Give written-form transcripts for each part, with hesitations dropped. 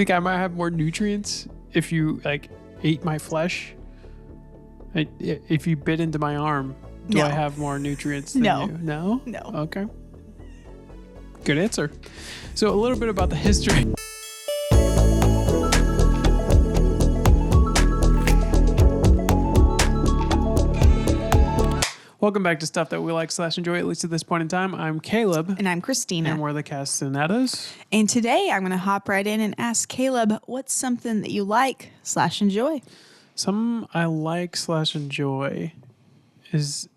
Think I might have more nutrients if you ate my flesh? If you bit into my arm, do No. I have more nutrients than No. you? No? No. Okay. Good answer. So a little bit about the history. Welcome back to Stuff That We Like / Enjoy, at least at this point in time. I'm Caleb. And I'm Christina. And we're the Castanedas. And today I'm going to hop right in and ask Caleb, what's something that you like / enjoy? Something I like / enjoy is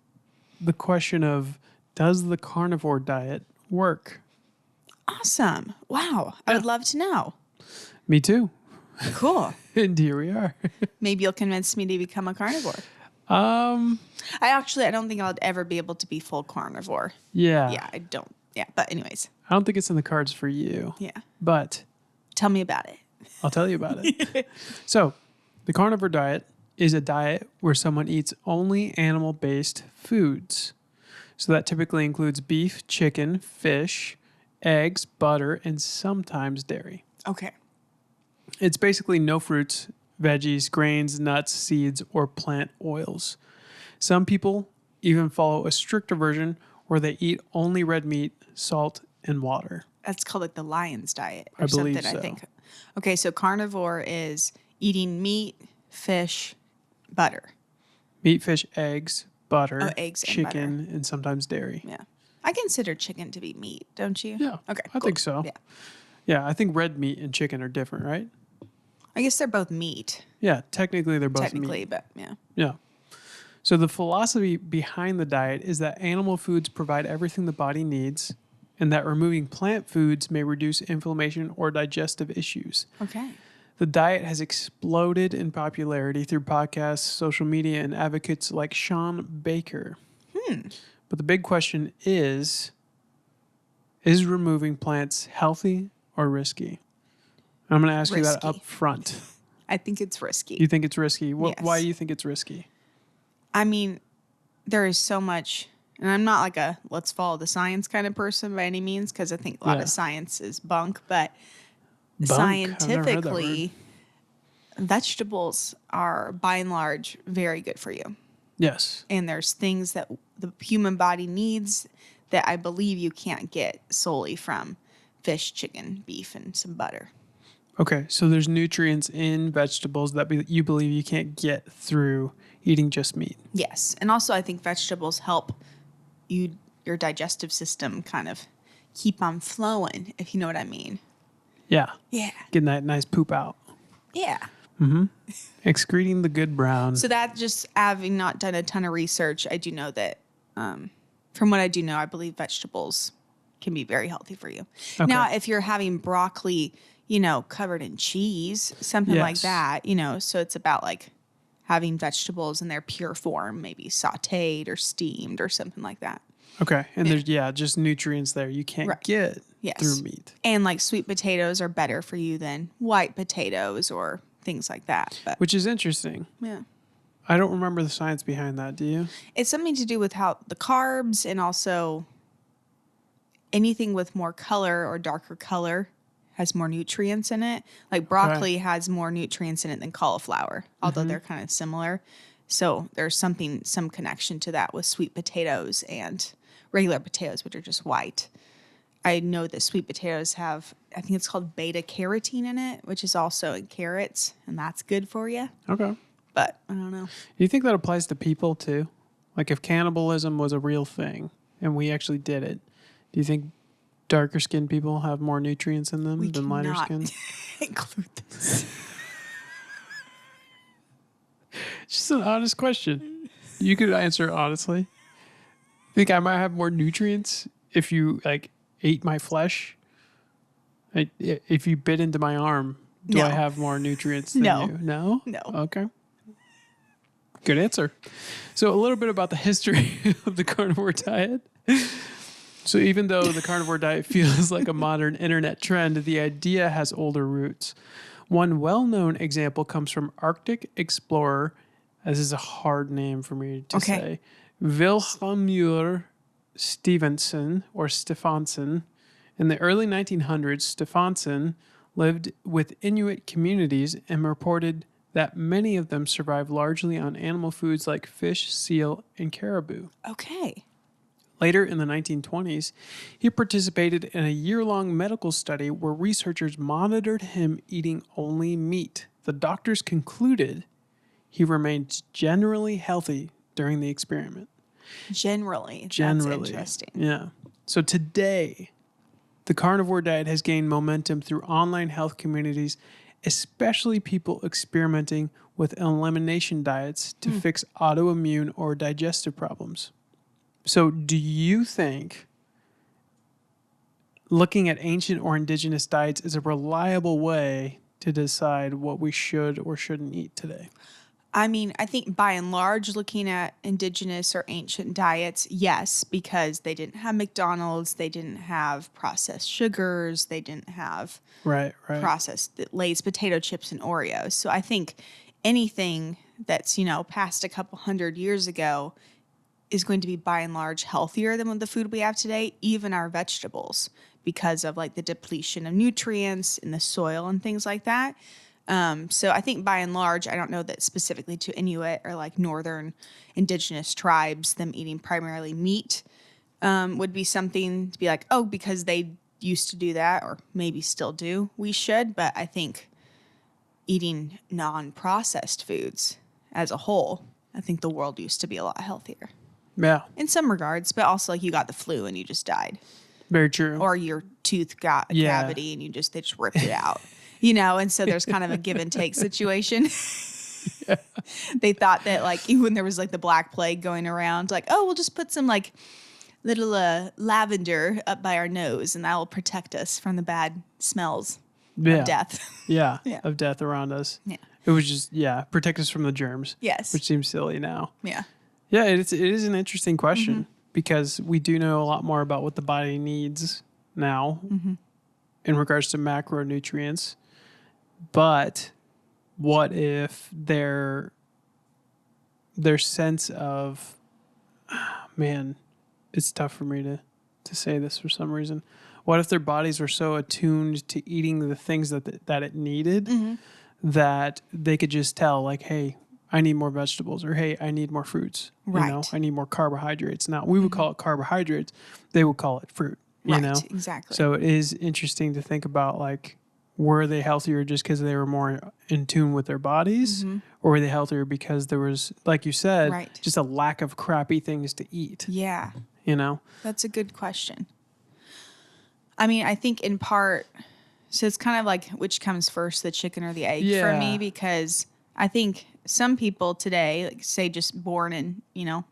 the question of, does the carnivore diet work? Awesome. Wow. I would love to know. Me too. Cool. And here we are. Maybe you'll convince me to become a carnivore. I don't think I'll ever be able to be full carnivore. Yeah. Yeah, I don't. Yeah, but anyways. I don't think it's in the cards for you. Yeah. But Tell me about it. I'll tell you about it. So, the carnivore diet is a diet where someone eats only animal-based foods. So that typically includes beef, chicken, fish, eggs, butter, and sometimes dairy. Okay. It's basically no fruits, veggies, grains, nuts, seeds, or plant oils. Some people even follow a stricter version where they eat only red meat, salt, and water. That's called like the lion's diet or I believe something, so. I think. Okay, so carnivore is eating meat, fish, butter. Meat, fish, eggs, butter, eggs and chicken, butter. and sometimes dairy. Yeah. I consider chicken to be meat, don't you? Yeah. Okay. I cool. think so. Yeah. Yeah, I think red meat and chicken are different, right? I guess they're both meat, Yeah, technically they're both technically, meat. but yeah. Yeah. So the philosophy behind the diet is that animal foods provide everything the body needs, and that removing plant foods may reduce inflammation or digestive issues. Okay. The diet has exploded in popularity through podcasts, social media, and advocates like Sean Baker. But the big question is removing plants healthy or risky? I'm going to ask you that Risky. up front. I think it's risky. You think it's risky? Yes. Why do you think it's risky? I mean, there is so much, and I'm not like a let's follow the science kind of person by any means, because I think a lot Yeah. of science is bunk, but Bunk? I've never heard that scientifically, vegetables are by and large very good for you. Yes. And there's things that the human body needs that I believe you can't get solely from fish, chicken, beef, and some butter. Okay, so there's nutrients in vegetables that you believe you can't get through eating just meat. Yes. And also I think vegetables help your digestive system kind of keep on flowing, if you know what I mean. Yeah. Yeah. Getting that nice poop out. Yeah. Excreting the good brown. So that, just having not done a ton of research, I do know that from what I do know, I believe vegetables can be very healthy for you. Okay. Now, if you're having broccoli, covered in cheese, something like Yes. that, so it's about like having vegetables in their pure form, maybe sauteed or steamed or something like that. Okay, and there's just nutrients there you can't Right. get Yes. through meat. And like sweet potatoes are better for you than white potatoes or things like that. But Which is interesting. yeah. I don't remember the science behind that, do you? It's something to do with how the carbs and also anything with more color or darker color has more nutrients in it. Like broccoli has more nutrients in it than cauliflower, although they're kind of similar. So there's some connection to that with sweet potatoes and regular potatoes, which are just white. I know that sweet potatoes have, I think it's called beta carotene in it, which is also in carrots, and that's good for you. Okay. But I don't know. Do you think that applies to people too? Like if cannibalism was a real thing and we actually did it, do you think darker skinned people have more nutrients in them than lighter cannot skin? include this. Just an honest question. You could answer honestly. Think I might have more nutrients if you ate my flesh? If you bit into my arm, do No. I have more nutrients than No. you? No? No. Okay. Good answer. So a little bit about the history of the carnivore diet. So even though the carnivore diet feels like a modern internet trend, the idea has older roots. One well-known example comes from Arctic explorer, this is a hard name for me to say, Vilhelmur Stefansson or Stefansson. In the early 1900s, Stefansson lived with Inuit communities and reported that many of them survived largely on animal foods like fish, seal, and caribou. Okay. Later in the 1920s, he participated in a year-long medical study where researchers monitored him eating only meat. The doctors concluded he remained generally healthy during the experiment. Generally. That's interesting. Yeah. So today, the carnivore diet has gained momentum through online health communities, especially people experimenting with elimination diets to fix autoimmune or digestive problems. So do you think looking at ancient or indigenous diets is a reliable way to decide what we should or shouldn't eat today? I mean, I think by and large, looking at indigenous or ancient diets, yes, because they didn't have McDonald's, they didn't have processed sugars, they didn't have Right. processed Lay's potato chips and Oreos. So I think anything that's, past a couple hundred years ago is going to be by and large healthier than the food we have today, even our vegetables, because of like the depletion of nutrients in the soil and things like that. So I think by and large, I don't know that specifically to Inuit or like northern indigenous tribes, them eating primarily meat would be something to be like, oh, because they used to do that or maybe still do, we should. But I think eating non-processed foods as a whole, I think the world used to be a lot healthier Yeah. in some regards, but also like you got the flu and you just died. Very true. Or your tooth got a cavity and they just ripped it out. And so there's kind of a give and take situation. They thought that like even when there was like the Black Plague going around, like, oh, we'll just put some like little lavender up by our nose and that will protect us from the bad smells of death. Yeah, Yeah. of death around us. Yeah. It was just, protect us from the germs. Yes. Which seems silly now. Yeah. Yeah, it is an interesting question because we do know a lot more about what the body needs now in regards to macronutrients. But what if their sense of, man, it's tough for me to say this for some reason. What if their bodies were so attuned to eating the things that it needed that they could just tell, like, hey, I need more vegetables, or hey, I need more fruits. Right. I need more carbohydrates. Now, we would call it carbohydrates. They would call it fruit, you know? Exactly. So it is interesting to think about, like, were they healthier just because they were more in tune with their bodies? Or were they healthier because there was, like you said, just a lack of crappy things to eat? Yeah. That's a good question. I mean, I think in part, so it's kind of like which comes first, the chicken or the egg for me, because I think some people today, like say just born in,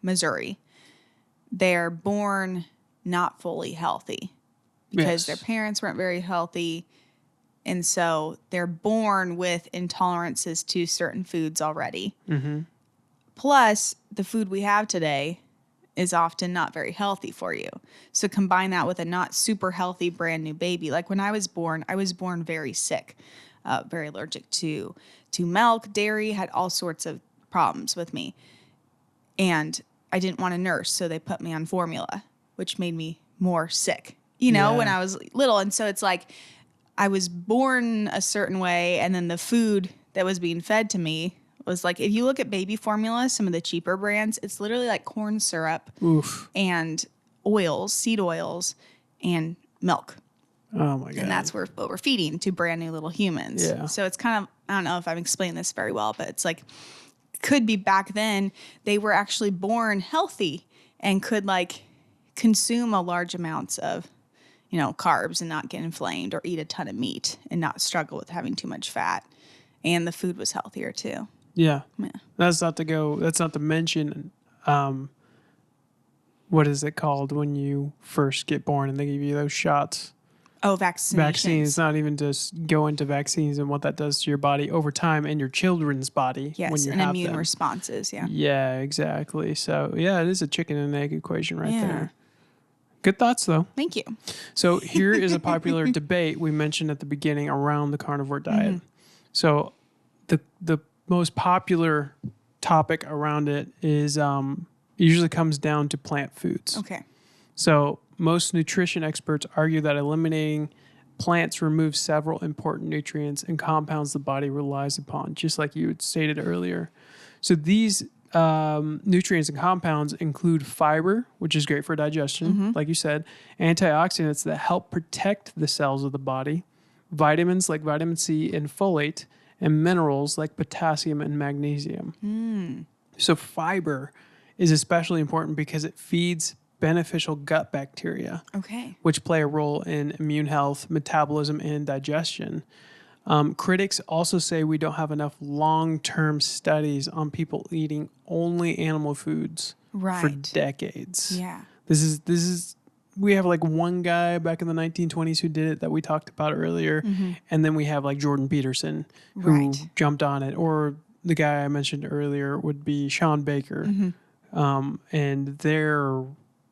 Missouri, they're born not fully healthy because their parents weren't very healthy. And so they're born with intolerances to certain foods already. Plus, the food we have today is often not very healthy for you. So combine that with a not super healthy brand new baby. Like when I was born very sick, very allergic to milk, dairy, had all sorts of problems with me. And I didn't want a nurse, so they put me on formula, which made me more sick, when I was little. And so it's like, I was born a certain way, and then the food that was being fed to me was like, if you look at baby formula, some of the cheaper brands, it's literally like corn syrup and oils, seed oils, and milk. Oh my God. And that's what we're feeding to brand new little humans. Yeah. So it's kind of, I don't know if I'm explaining this very well, but it's like, could be back then they were actually born healthy and could like consume a large amounts of carbs and not get inflamed, or eat a ton of meat and not struggle with having too much fat. And the food was healthier too. Yeah. That's not to mention, what is it called when you first get born and they give you those shots? Oh, vaccinations. Vaccines, not even just go into vaccines and what that does to your body over time and your children's body. Yes, when you and have immune them. responses, yeah. Yeah, exactly. So, it is a chicken and egg equation right there. Good thoughts, though. Thank you. So here is a popular debate we mentioned at the beginning around the carnivore diet. So the most popular topic around it is usually comes down to plant foods. Okay. So most nutrition experts argue that eliminating plants remove several important nutrients and compounds the body relies upon, just like you had stated earlier. So these nutrients and compounds include fiber, which is great for digestion, like you said, antioxidants that help protect the cells of the body, vitamins like vitamin C and folate, and minerals like potassium and magnesium. So fiber is especially important because it feeds beneficial gut bacteria, which play a role in immune health, metabolism, and digestion. Critics also say we don't have enough long-term studies on people eating only animal foods for decades. Yeah. This is we have like one guy back in the 1920s who did it that we talked about earlier, and then we have like Jordan Peterson who jumped on it, or the guy I mentioned earlier would be Sean Baker, and they're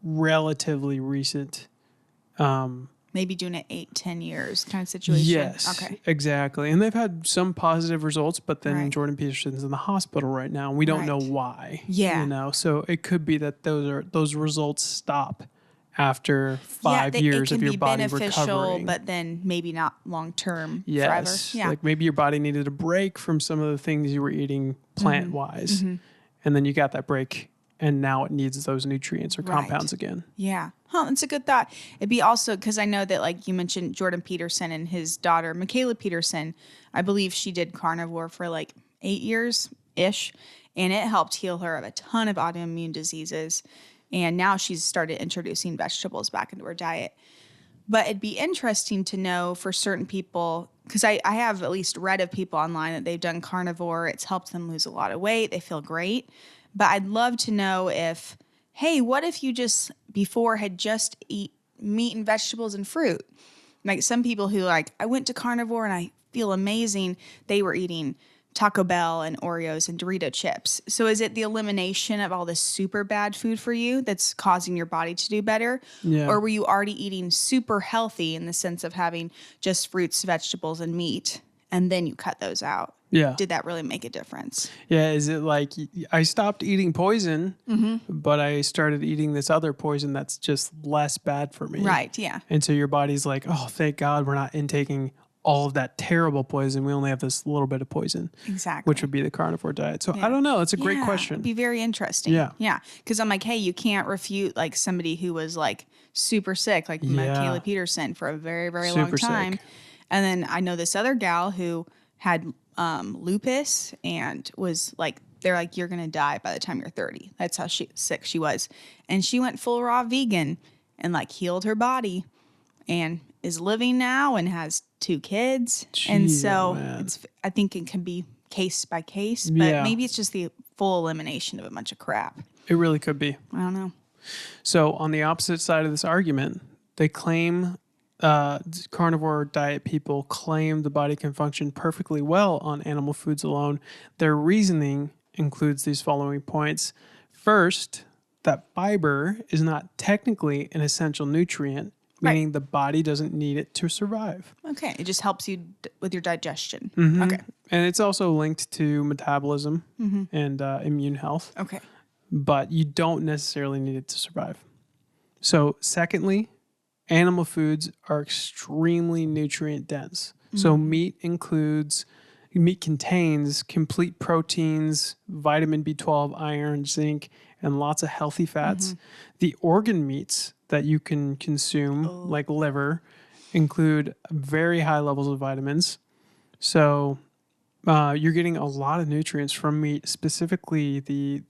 relatively recent. Maybe doing it 8-10 years kind of situation. Yes, exactly. And they've had some positive results, but then Jordan Peterson's in the hospital right now, and we don't know why. Yeah. You know, so it could be that those results stop after 5 years of your body recovering. But then maybe not long term forever. Yeah. Like maybe your body needed a break from some of the things you were eating plant wise. And then you got that break, and now it needs those nutrients or compounds again. Yeah. Huh, that's a good thought. It'd be also, because I know that, like you mentioned, Jordan Peterson and his daughter, Michaela Peterson, I believe she did carnivore for like 8 years-ish, and it helped heal her of a ton of autoimmune diseases. And now she's started introducing vegetables back into her diet. But it'd be interesting to know for certain people, because I have at least read of people online that they've done carnivore. It's helped them lose a lot of weight. They feel great. But I'd love to know if, hey, what if you just before had just eat meat and vegetables and fruit? Like some people who like, I went to carnivore and I feel amazing. They were eating Taco Bell and Oreos and Dorito chips. So is it the elimination of all this super bad food for you that's causing your body to do better? Yeah. Or were you already eating super healthy in the sense of having just fruits, vegetables, and meat, and then you cut those out? Yeah. Did that really make a difference? Yeah. Is it like I stopped eating poison, but I started eating this other poison that's just less bad for me? Right. Yeah. And so your body's like, oh, thank God we're not intaking all of that terrible poison. We only have this little bit of poison. Exactly. Which would be the carnivore diet. So I don't know. It's a great question. It'd be very interesting. Yeah. Yeah. Because I'm like, hey, you can't refute like somebody who was like super sick, like Michaela Peterson for a very, very long time. Sick. And then I know this other gal who had lupus and was like, they're like, you're going to die by the time you're 30. That's how sick she was. And she went full raw vegan and like healed her body and is living now and has 2 kids. And so it's, I think it can be case by case, but maybe it's just the full elimination of a bunch of crap. It really could be. I don't know. So on the opposite side of this argument, they claim carnivore diet people claim the body can function perfectly well on animal foods alone. Their reasoning includes these following points. First, that fiber is not technically an essential nutrient, meaning the body doesn't need it to survive. Okay. It just helps you with your digestion. Okay. And it's also linked to metabolism and immune health. Okay. But you don't necessarily need it to survive. So secondly, animal foods are extremely nutrient dense. So meat contains complete proteins, vitamin B12, iron, zinc, and lots of healthy fats. The organ meats that you can consume, like liver, include very high levels of vitamins. So you're getting a lot of nutrients from meat, specifically the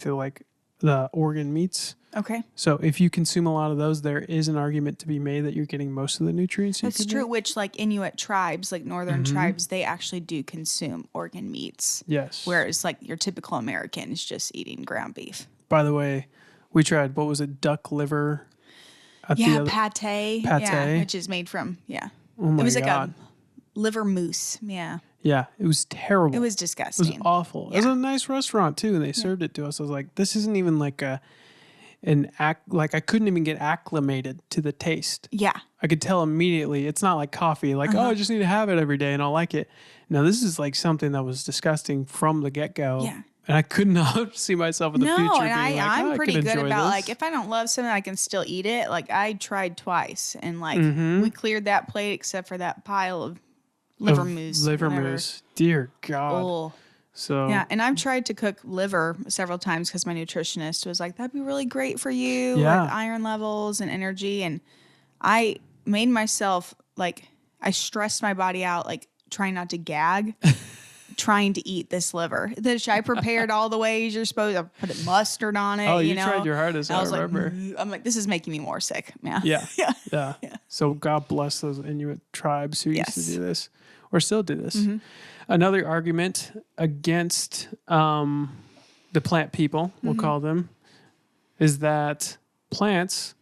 organ meats. Okay. So if you consume a lot of those, there is an argument to be made that you're getting most of the nutrients. That's true. Which like Inuit tribes, like northern tribes, they actually do consume organ meats. Yes. Whereas like your typical American is just eating ground beef. By the way, we tried, what was it, duck liver? Pate. Pate. Yeah, which is made from, Oh my God. It was like a liver mousse. Yeah. Yeah, it was terrible. It was disgusting. It was awful. Yeah. It was a nice restaurant too, and they served it to us. I was like, this isn't even like I couldn't even get acclimated to the taste. Yeah. I could tell immediately. It's not like coffee, like, oh, I just need to have it every day and I'll like it. No, this is like something that was disgusting from the get-go. Yeah. And I could not see myself in the future being and like, I'm I pretty could good enjoy about this. like if I don't love something, I can still eat it. Like I tried twice, and like Mm-hmm. we cleared that plate except for that pile of liver mousse. Liver whatever. mousse. Dear God. Oh. So Yeah, and I've tried to cook liver several times because my nutritionist was like, "That'd be really great for you Yeah. with iron levels and energy." And I made myself like I stressed my body out, like trying not to gag, trying to eat this liver. I prepared all the ways you're supposed to. Put mustard on it. Oh, you know? tried your hardest. And I I was remember. like, I'm like, this is making me more sick. Yeah. Yeah. Yeah. Yeah. So God bless those Inuit tribes who used to do this or still do this. Mm-hmm. Another argument against the plant people, we'll Mm-hmm. call them, is that plants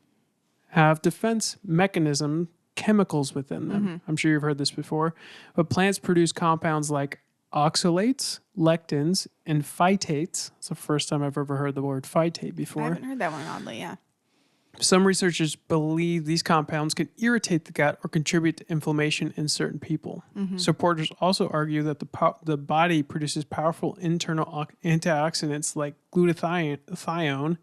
have defense mechanism chemicals within them. Mm-hmm. I'm sure you've heard this before, but plants produce compounds like oxalates, lectins, and phytates. It's the first time I've ever heard the word phytate I before. haven't heard that one oddly. Yeah. Some researchers believe these compounds can irritate the gut or contribute to inflammation in certain people. Supporters also argue that the body produces powerful internal antioxidants like glutathione,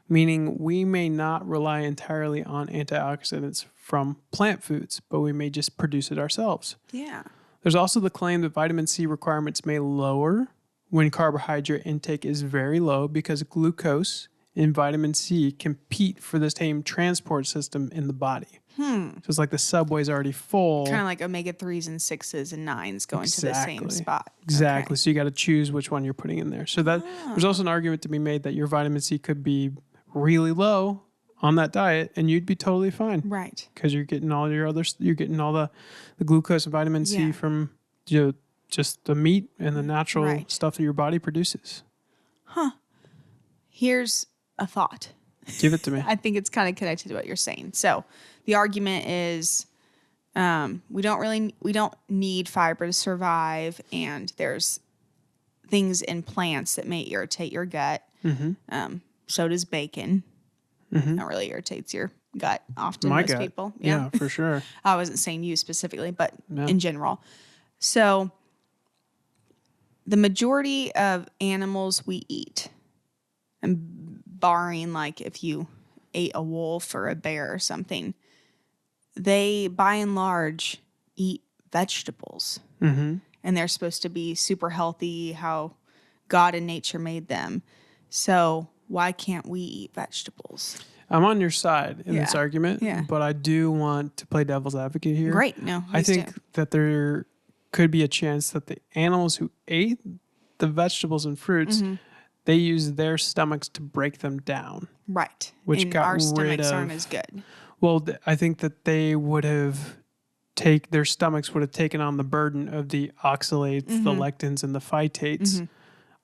meaning we may not rely entirely on antioxidants from plant foods, but we may just produce it ourselves. Yeah. There's also the claim that vitamin C requirements may lower when carbohydrate intake is very low because glucose and vitamin C compete for the same transport system in the body. So it's like the subway's already full. Kind of like omega-3s and 6s and 9s going to the same spot. Exactly. Okay. So you got to choose which one you're putting in there. So that there's also an argument to be made that your vitamin C could be really low on that diet and you'd be totally fine. Right. Because you're getting all the glucose and vitamin C from just the meat and the natural stuff that your body produces. Here's a thought. Give it to me. I think it's kind of connected to what you're saying. So the argument is we don't need fiber to survive, and there's things in plants that may irritate your gut. So does bacon. That really irritates your gut often. My most gut. people. Yeah, for sure. I wasn't saying you specifically, but in general. So the majority of animals we eat, and barring like if you ate a wolf or a bear or something, they by and large eat vegetables. And they're supposed to be super healthy, how God and nature made them. So why can't we eat vegetables? I'm on your side in this argument, Yeah. but I do want to play devil's advocate here. Great. No, I please think do. that there could be a chance that the animals who ate the vegetables and fruits, they use their stomachs to break them down. Right. Which and got our rid stomachs of- aren't as good. Well, I think that they would have their stomachs would have taken on the burden of the oxalates, the lectins, and the phytates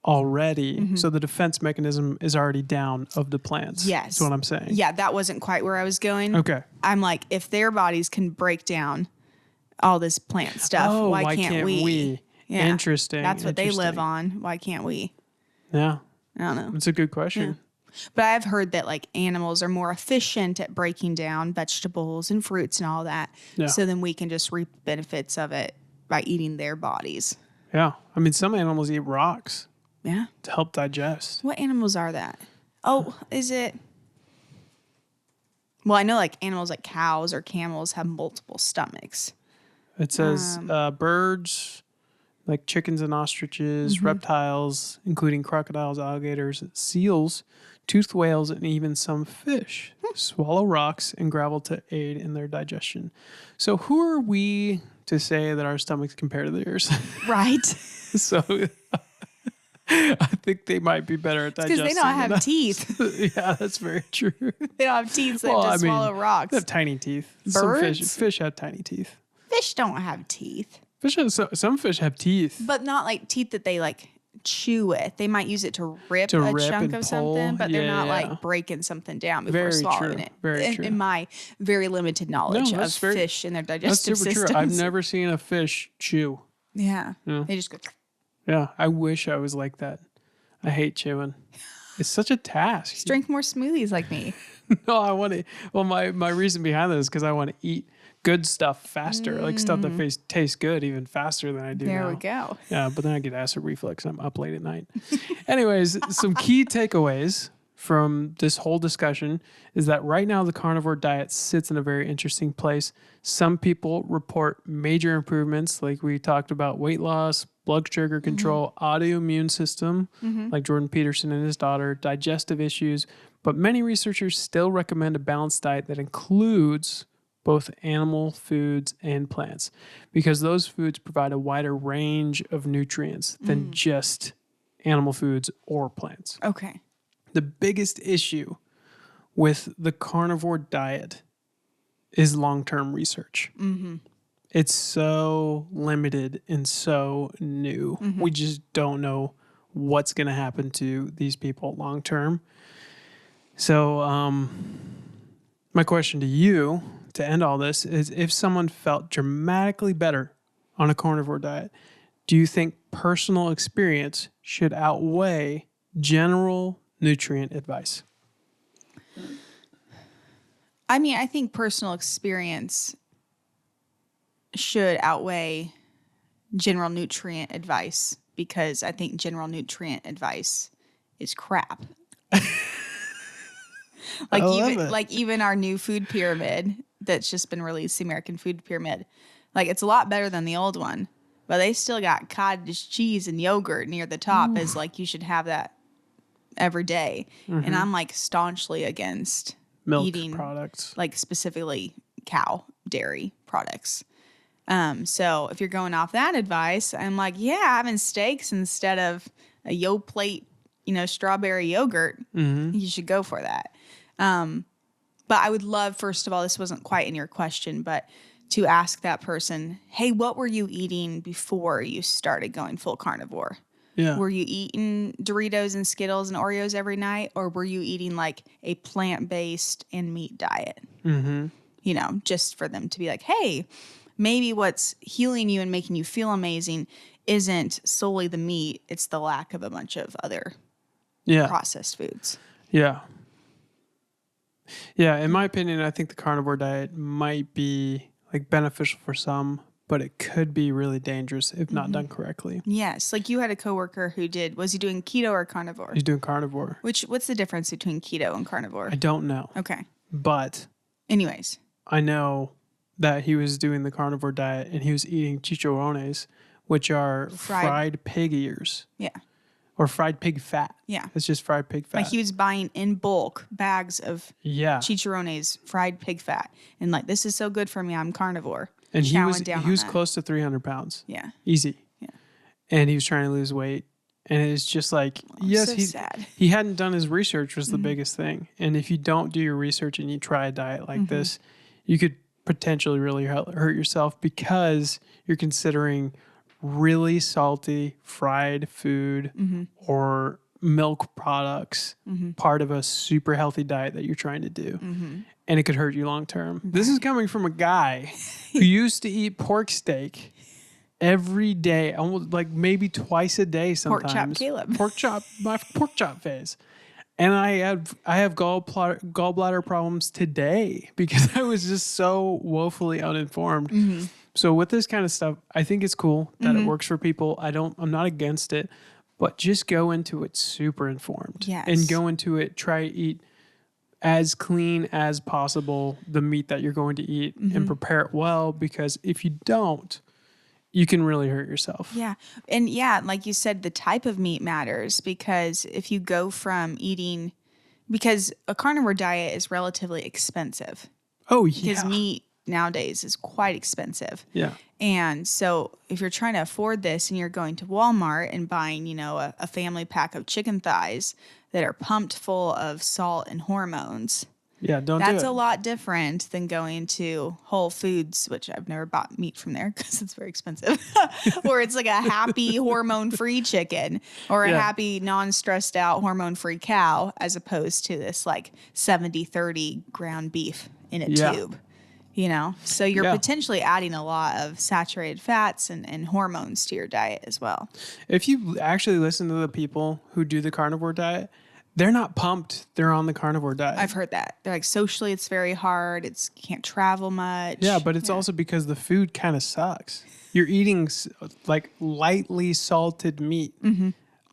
already. So the defense mechanism is already down of the plants. Yes. That's what I'm saying. Yeah, that wasn't quite where I was going. Okay. I'm like, if their bodies can break down all this plant stuff, Oh, why can't we? Yeah. Interesting. That's what they live interesting. on. Why can't we? Yeah. I don't know. That's a good question. But I've heard that like animals are more efficient at breaking down vegetables and fruits and all that. Yeah. So then we can just reap benefits of it by eating their bodies. Yeah. I mean, some animals eat rocks Yeah. to help digest. What animals are that? Oh, is it? Well, I know like animals like cows or camels have multiple stomachs. It says birds, like chickens and ostriches, reptiles, including crocodiles, alligators, seals, toothed whales, and even some fish swallow rocks and gravel to aid in their digestion. So who are we to say that our stomachs compare to theirs? Right. So I think they might be better at digesting. Because they don't than have us. teeth. Yeah, that's very true. They don't have teeth, so they have to swallow rocks. They have tiny teeth. Birds? Fish have tiny teeth. Fish don't have teeth. Some fish have teeth. But not like teeth that they like chew with. They might use it to rip a rip chunk and of pull. something, but they're not Yeah. like breaking something down before Very swallowing true. it. Very true. In my very limited knowledge of that's very- fish and their That's digestive super systems. true. I've never seen a fish chew. Yeah. Yeah. They just go. Yeah, I wish I was like that. I hate chewing. It's such a task. Just drink more smoothies like me. No, I want to. Well, my reason behind that is because I want to eat good stuff faster, like stuff that tastes good even faster than I do There now. we go. Yeah, but then I get acid reflux. I'm up late at night. Anyways, some key takeaways from this whole discussion is that right now the carnivore diet sits in a very interesting place. Some people report major improvements, like we talked about weight loss, blood sugar control, autoimmune system, like Jordan Peterson and his daughter, digestive issues. But many researchers still recommend a balanced diet that includes both animal foods and plants, because those foods provide a wider range of nutrients than just animal foods or plants. Okay. The biggest issue with the carnivore diet is long-term research. It's so limited and so new. We just don't know what's going to happen to these people long-term. So my question to you to end all this is, if someone felt dramatically better on a carnivore diet, do you think personal experience should outweigh general nutrient advice? I mean, I think personal experience should outweigh general nutrient advice, because I think general nutrient advice is crap. Even our new food pyramid that's just been released, the American Food Pyramid, like it's a lot better than the old one, but they still got cottage cheese and yogurt near the top as like you should have that every day. And I'm like staunchly against Milk eating products, like specifically cow dairy products. So if you're going off that advice, I'm like, yeah, having steaks instead of a Yoplait, strawberry yogurt, you should go for that. But I would love, first of all, this wasn't quite in your question, but to ask that person, hey, what were you eating before you started going full carnivore? Yeah. Were you eating Doritos and Skittles and Oreos every night? Or were you eating like a plant-based and meat diet? Just for them to be like, hey, maybe what's healing you and making you feel amazing isn't solely the meat. It's the lack of a bunch of other processed foods. Yeah. Yeah. In my opinion, I think the carnivore diet might be like beneficial for some, but it could be really dangerous if not done correctly. Yes. Like you had a coworker who was he doing keto or carnivore? He's doing carnivore. What's the difference between keto and carnivore? I don't know. Okay. But anyways, I know that he was doing the carnivore diet and he was eating chicharrones, which are fried pig ears. Yeah. Or fried pig fat. Yeah. It's just fried pig fat. Like he was buying in bulk bags of chicharrones, fried pig fat. And like, this is so good for me. I'm carnivore. And he was close to 300 pounds. Yeah. Easy. Yeah. And he was trying to lose weight. And it's just like, sad. He hadn't done his research was the biggest thing. And if you don't do your research and you try a diet like this, you could potentially really hurt yourself, because you're considering really salty fried food or milk products part of a super healthy diet that you're trying to do. And it could hurt you long term. This is coming from a guy who used to eat pork steak every day, almost like maybe twice a day sometimes. Pork chop Caleb. My pork chop phase. And I have gallbladder problems today because I was just so woefully uninformed. So with this kind of stuff, I think it's cool that it works for people. I'm not against it, but just go into it super informed. Yes. And go into it, try to eat as clean as possible the meat that you're going to eat and prepare it well, because if you don't, you can really hurt yourself. Yeah. And like you said, the type of meat matters, because if you go from eating, because a carnivore diet is relatively expensive. Oh, yeah. Because meat nowadays is quite expensive. Yeah. And so if you're trying to afford this and you're going to Walmart and buying, a family pack of chicken thighs that are pumped full of salt and hormones. Yeah, That's a lot different than going to Whole Foods, which I've never bought meat from there because it's very expensive, where it's like a happy hormone-free chicken or a happy non-stressed out hormone-free cow, as opposed to this like 70-30 ground beef in a tube. So you're potentially adding a lot of saturated fats and hormones to your diet as well. If you actually listen to the people who do the carnivore diet, they're not pumped. They're on the carnivore diet. I've heard that. They're like, socially, it's very hard. You can't travel much. Yeah, but it's also because the food kind of sucks. You're eating like lightly salted meat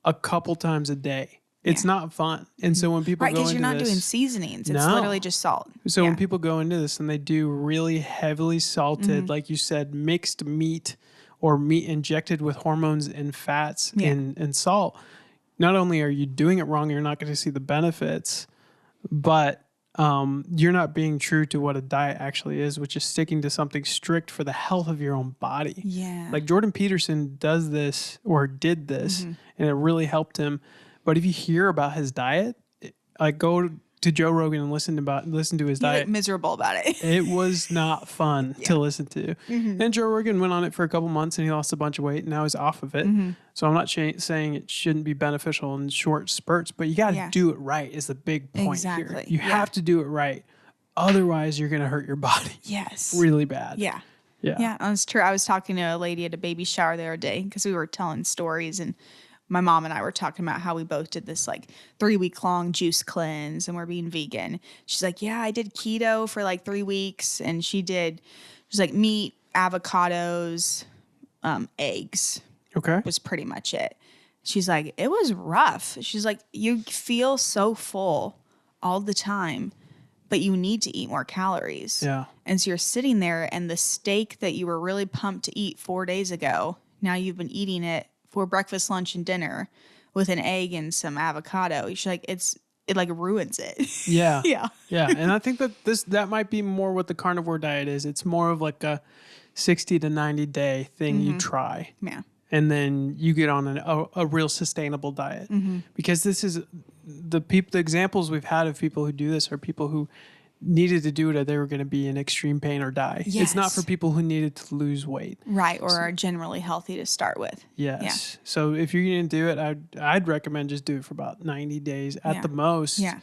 a couple times a day. It's not fun. And so when people go into this... Right, because you're not doing seasonings. It's literally just salt. So when people go into this and they do really heavily salted, like you said, mixed meat or meat injected with hormones and fats and salt, not only are you doing it wrong, you're not going to see the benefits, but you're not being true to what a diet actually is, which is sticking to something strict for the health of your own body. Yeah. Like Jordan Peterson does this or did this, and it really helped him. But if you hear about his diet, like go to Joe Rogan and listen to his diet. Like miserable about it. It was not fun to listen to. And Joe Rogan went on it for a couple months and he lost a bunch of weight and now he's off of it. So I'm not saying it shouldn't be beneficial in short spurts, but you got to do it right is the big point here. You have to do it right. Otherwise, you're going to hurt your body. Yes. Really bad. Yeah. Yeah. Yeah, that's true. I was talking to a lady at a baby shower the other day because we were telling stories, and my mom and I were talking about how we both did this like 3-week-long juice cleanse and we're being vegan. She's like, yeah, I did keto for like 3 weeks. And she's like meat, avocados, eggs. Okay. Was pretty much it. She's like, it was rough. She's like, you feel so full all the time, but you need to eat more calories. Yeah. And so you're sitting there and the steak that you were really pumped to eat 4 days ago, now you've been eating it for breakfast, lunch, and dinner with an egg and some avocado. She's like, it like ruins it. Yeah. Yeah. Yeah. And I think that might be more what the carnivore diet is. It's more of like a 60 to 90 day thing you try. Yeah. And then you get on a real sustainable diet. Because this is the examples we've had of people who do this are people who needed to do it or they were going to be in extreme pain or die. Yes. It's not for people who needed to lose weight. Right. Or are generally healthy to start with. Yes. Yeah. So if you're going to do it, I'd recommend just do it for about 90 days at the most. Yeah.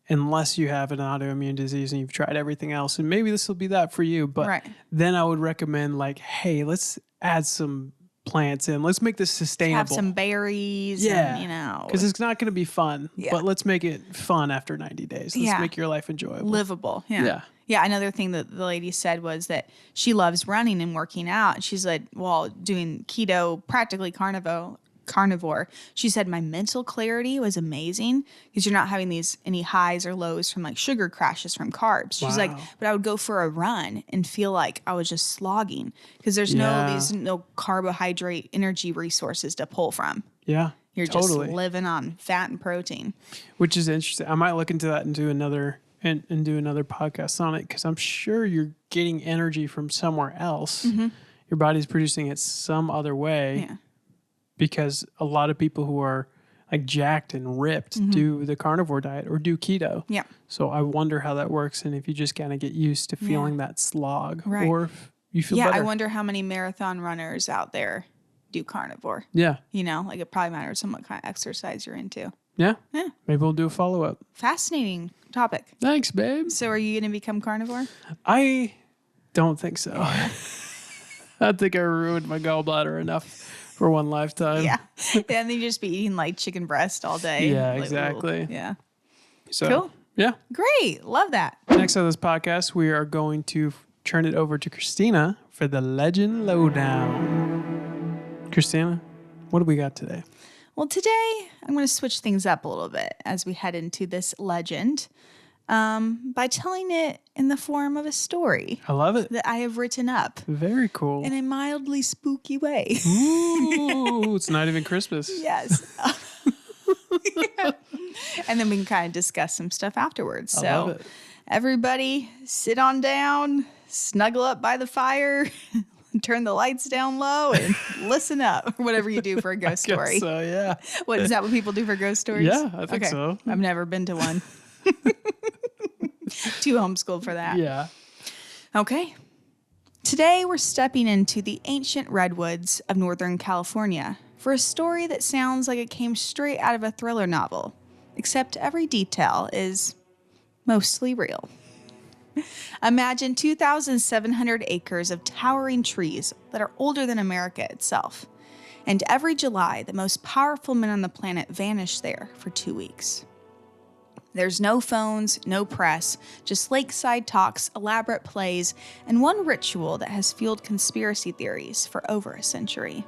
Unless you have an autoimmune disease and you've tried everything else. And maybe this will be that for you. But then I would recommend like, hey, let's add some plants in. Let's make this sustainable. Have some berries. Yeah. And, because it's not going to be fun. Yeah. But let's make it fun after 90 days. Let's make your life enjoyable. Livable. Yeah. Yeah. Yeah. Another thing that the lady said was that she loves running and working out. She's like, well, doing keto, practically carnivore. She said my mental clarity was amazing because you're not having any highs or lows from like sugar crashes from carbs. She's like, but I would go for a run and feel like I was just slogging because there's no carbohydrate energy resources to pull from. Yeah. You're just living on fat and protein. Which is interesting. I might look into that and do another podcast on it because I'm sure you're getting energy from somewhere else. Your body's producing it some other way. Yeah. Because a lot of people who are like jacked and ripped do the carnivore diet or do keto. Yeah. So I wonder how that works and if you just kind of get used to feeling that slog or if you feel better. I wonder how many marathon runners out there do carnivore. Yeah. You know, like it probably matters on what kind of exercise you're into. Yeah. Yeah. Maybe we'll do a follow-up. Fascinating topic. Thanks, babe. So are you going to become carnivore? I don't think so. I think I ruined my gallbladder enough for one lifetime. Yeah. And then you just be eating like chicken breast all day. Yeah, like, exactly. Yeah. So, cool. Yeah. Great. Love that. Next on this podcast, we are going to turn it over to Christina for the Legend Lowdown. Christina, what do we got today? Well, today I'm going to switch things up a little bit as we head into this legend by telling it in the form of a story. I love it. That I have written up. Very cool. In a mildly spooky way. Ooh, it's not even Christmas. Yes. Yeah. And then we can kind of discuss some stuff afterwards. I love it. Everybody sit on down, snuggle up by the fire, turn the lights down low and listen up or whatever you do for a ghost story. So, yeah. What, is that what people do for ghost stories? Yeah, I think so. I've never been to one. Too homeschooled for that. Yeah. Okay. Today we're stepping into the ancient redwoods of Northern California for a story that sounds like it came straight out of a thriller novel, except every detail is mostly real. Imagine 2,700 acres of towering trees that are older than America itself. And every July, the most powerful men on the planet vanish there for 2 weeks. There's no phones, no press, just lakeside talks, elaborate plays, and one ritual that has fueled conspiracy theories for over a century.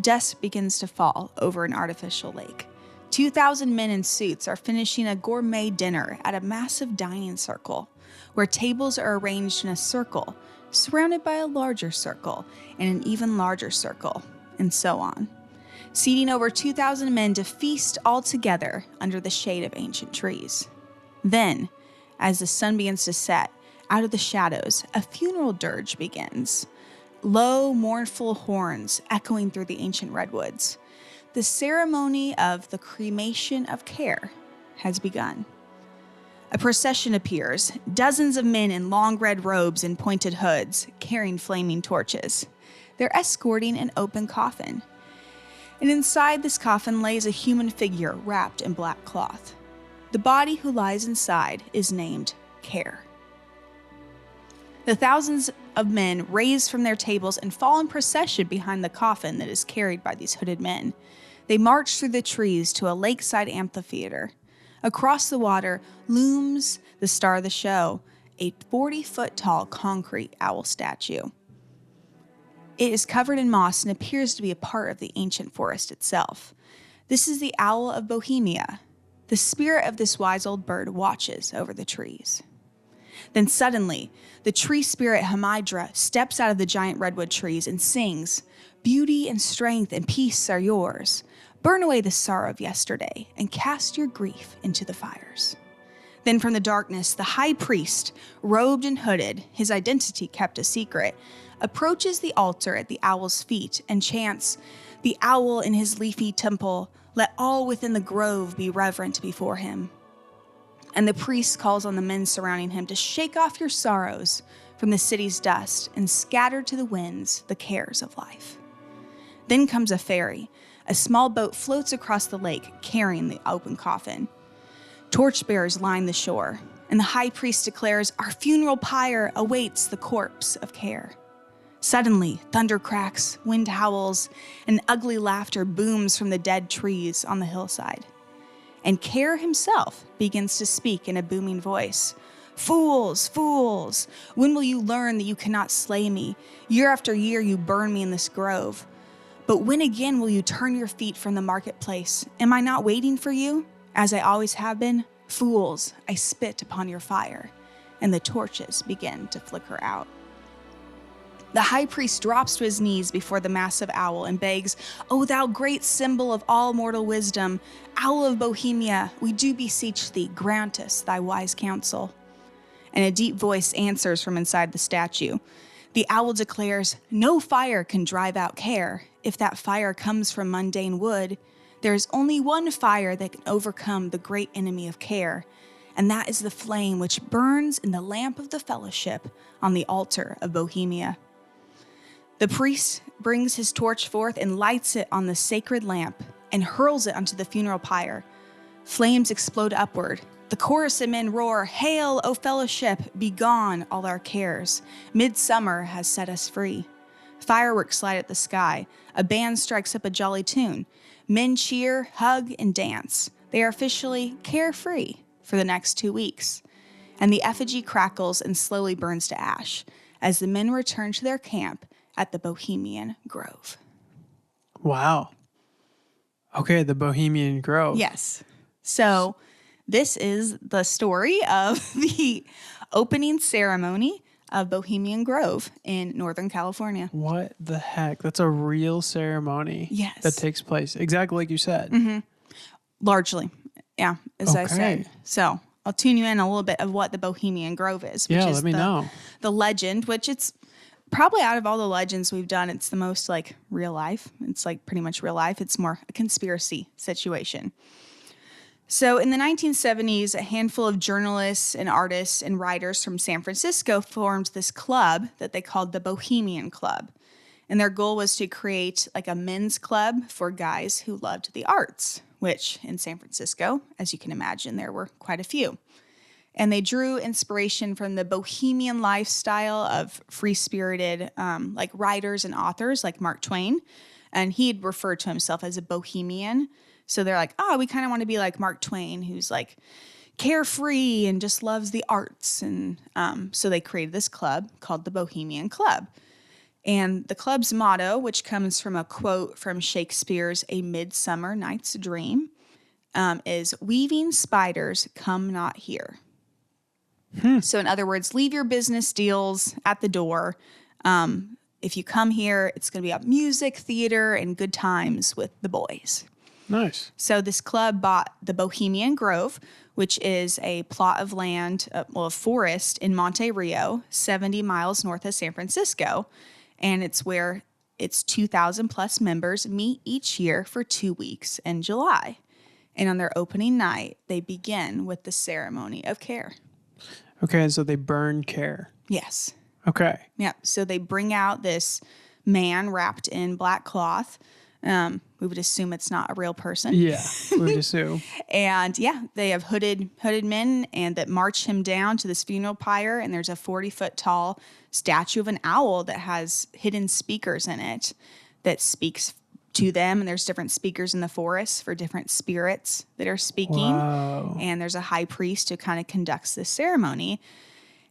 Dusk begins to fall over an artificial lake. 2,000 men in suits are finishing a gourmet dinner at a massive dining circle, where tables are arranged in a circle, surrounded by a larger circle, and an even larger circle, and so on, seating over 2,000 men to feast all together under the shade of ancient trees. Then, as the sun begins to set, out of the shadows, a funeral dirge begins. Low, mournful horns echoing through the ancient redwoods. The ceremony of the cremation of care has begun. A procession appears, dozens of men in long red robes and pointed hoods, carrying flaming torches. They're escorting an open coffin. And inside this coffin lays a human figure wrapped in black cloth. The body who lies inside is named Care. The thousands of men raise from their tables and fall in procession behind the coffin that is carried by these hooded men. They march through the trees to a lakeside amphitheater. Across the water looms the star of the show, a 40-foot-tall concrete owl statue. It is covered in moss and appears to be a part of the ancient forest itself. This is the owl of Bohemia. The spirit of this wise old bird watches over the trees. Then suddenly, the tree spirit Hamidra steps out of the giant redwood trees and sings, "Beauty and strength and peace are yours. Burn away the sorrow of yesterday and cast your grief into the fires." Then from the darkness, the high priest, robed and hooded, his identity kept a secret, approaches the altar at the owl's feet and chants, "The owl in his leafy temple, let all within the grove be reverent before him." And the priest calls on the men surrounding him to shake off your sorrows from the city's dust and scatter to the winds the cares of life. Then comes a ferry. A small boat floats across the lake, carrying the open coffin. Torchbearers line the shore, and the high priest declares, "Our funeral pyre awaits the corpse of Care." Suddenly, thunder cracks, wind howls, and ugly laughter booms from the dead trees on the hillside. And Care himself begins to speak in a booming voice. "Fools, fools, when will you learn that you cannot slay me? Year after year you burn me in this grove. But when again will you turn your feet from the marketplace? Am I not waiting for you, as I always have been? Fools, I spit upon your fire." And the torches begin to flicker out. The high priest drops to his knees before the massive owl and begs, "O thou great symbol of all mortal wisdom, owl of Bohemia, we do beseech thee, grant us thy wise counsel." And a deep voice answers from inside the statue. The owl declares, "No fire can drive out Care. If that fire comes from mundane wood, there is only one fire that can overcome the great enemy of Care, and that is the flame which burns in the lamp of the fellowship on the altar of Bohemia." The priest brings his torch forth and lights it on the sacred lamp and hurls it onto the funeral pyre. Flames explode upward. The chorus of men roar, "Hail, O fellowship, be gone all our cares. Midsummer has set us free." Fireworks light at the sky. A band strikes up a jolly tune. Men cheer, hug, and dance. They are officially carefree for the next 2 weeks. And the effigy crackles and slowly burns to ash as the men return to their camp at the Bohemian Grove. Wow. Okay, the Bohemian Grove. Yes. So this is the story of the opening ceremony of Bohemian Grove in Northern California. What the heck? That's a real ceremony. Yes. That takes place. Exactly like you said. Mm-hmm. Largely. Yeah, as I Okay. said. So I'll tune you in a little bit of what the Bohemian Grove is. Which Yeah, is let me know. The legend, which it's probably out of all the legends we've done, it's the most like real life. It's like pretty much real life. It's more a conspiracy situation. So in the 1970s, a handful of journalists and artists and writers from San Francisco formed this club that they called the Bohemian Club. And their goal was to create like a men's club for guys who loved the arts, which in San Francisco, as you can imagine, there were quite a few. And they drew inspiration from the bohemian lifestyle of free-spirited like writers and authors like Mark Twain. And he'd referred to himself as a bohemian. So they're like, oh, we kind of want to be like Mark Twain, who's like carefree and just loves the arts. And so they created this club called the Bohemian Club. And the club's motto, which comes from a quote from Shakespeare's A Midsummer Night's Dream, is "Weaving spiders, come not here." So in other words, leave your business deals at the door. If you come here, it's going to be about music, theater, and good times with the boys. Nice. So this club bought the Bohemian Grove, which is a plot of land, a forest in Monte Rio, 70 miles north of San Francisco. And it's where its 2,000 plus members meet each year for 2 weeks in July. And on their opening night, they begin with the ceremony of care. Okay, so they burn care. Yes. Okay. Yeah. So they bring out this man wrapped in black cloth. We would assume it's not a real person. Yeah, we would assume. And yeah, they have hooded men and that march him down to this funeral pyre. And there's a 40-foot tall statue of an owl that has hidden speakers in it that speaks to them. And there's different speakers in the forest for different spirits that are speaking. Wow. And there's a high priest who kind of conducts this ceremony.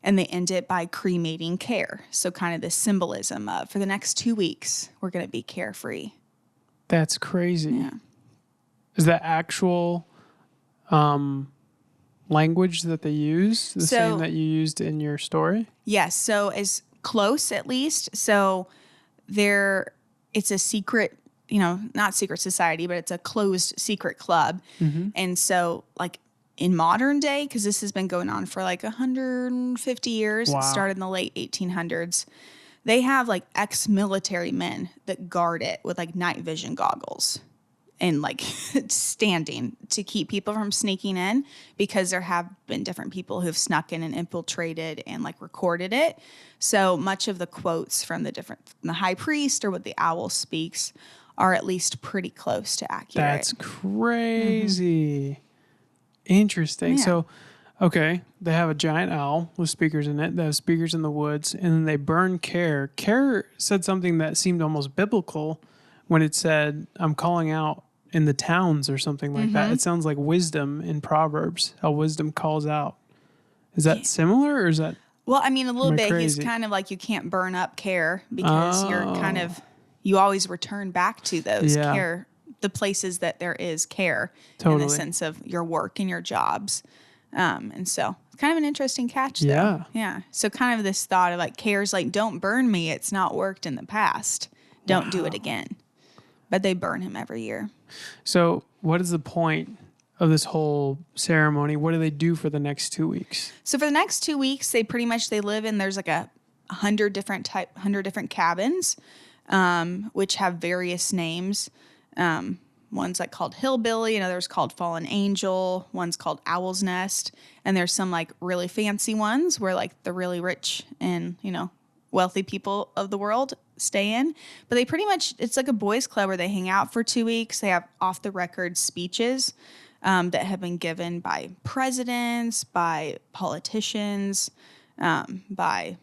And they end it by cremating care. So kind of the symbolism of, for the next 2 weeks, we're going to be carefree. That's crazy. Yeah. Is that actual language that they use the same that you used in your story? Yes. So as close, at least. So it's a secret, not secret society, but it's a closed secret club. Mm-hmm. And so like in modern day, because this has been going on for like 150 years, It started in the late 1800s. They have like ex-military men that guard it with like night vision goggles and like standing to keep people from sneaking in, because there have been different people who've snuck in and infiltrated and like recorded it. So much of the quotes from the high priest or what the owl speaks are at least pretty close to accurate. That's crazy. Mm-hmm. Interesting. Yeah. So, okay, they have a giant owl with speakers in it. They have speakers in the woods, and then they burn care. Care said something that seemed almost biblical when it said, "I'm calling out in the towns," or something like that. It sounds like wisdom in Proverbs, how wisdom calls out. Is that similar, or is that? Well, I mean, a little bit. Crazy? He's kind of like, you can't burn up care because you always return back to those care, the places that there is care, in the sense of your work and your jobs. And so it's kind of an interesting catch, though. Yeah. Yeah. So kind of this thought of like, care's like, don't burn me. It's not worked in the past. Don't do it again. But they burn him every year. So what is the point of this whole ceremony? What do they do for the next 2 weeks? So for the next 2 weeks, they live in, there's like 100 different cabins, which have various names. One's like called Hillbilly, another's called Fallen Angel, one's called Owl's Nest, and there's some like really fancy ones where like the really rich and, wealthy people of the world stay in. But they pretty much, it's like a boys club where they hang out for 2 weeks. They have off the record speeches that have been given by presidents, by politicians, by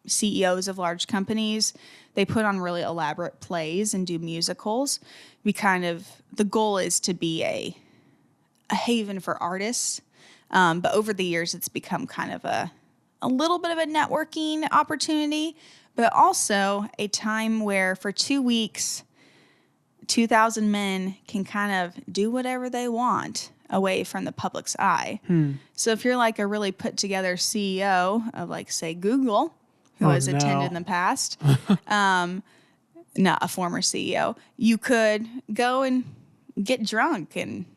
CEOs of large companies. They put on really elaborate plays and do musicals. The goal is to be a haven for artists. But over the years, it's become kind of a little bit of a networking opportunity, but also a time where for 2 weeks, 2,000 men can kind of do whatever they want away from the public's eye. So if you're like a really put together CEO of like, say, Google, who has attended in the past, not a former CEO, you could go and get drunk and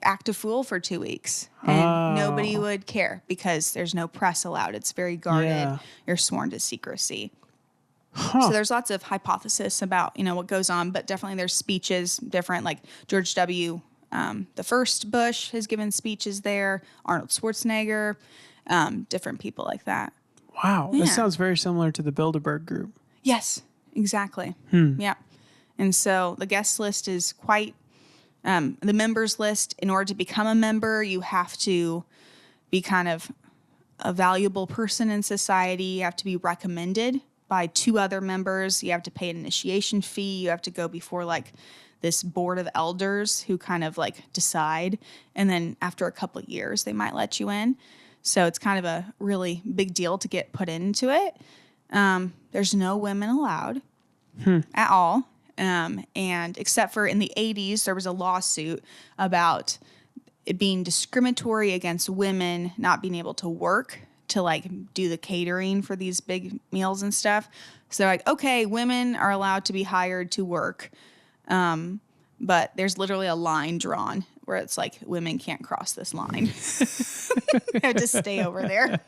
act a fool for 2 weeks, and nobody would care because there's no press allowed. It's very guarded. Yeah. You're sworn to secrecy. So there's lots of hypothesis about, what goes on, but definitely there's speeches different, like George W. The first Bush has given speeches there, Arnold Schwarzenegger, different people like that. Wow. Yeah. This sounds very similar to the Bilderberg group. Yes, exactly. Yeah. And so the guest list is quite, the members list. In order to become a member, you have to be kind of a valuable person in society. You have to be recommended by 2 other members. You have to pay an initiation fee. You have to go before like this board of elders who kind of like decide. And then after a couple of years, they might let you in. So it's kind of a really big deal to get put into it. There's no women allowed at all. And except for in the 80s, there was a lawsuit about it being discriminatory against women not being able to work to like do the catering for these big meals and stuff. So they're like, okay, women are allowed to be hired to work. But there's literally a line drawn where it's like women can't cross this line. They have to stay over there.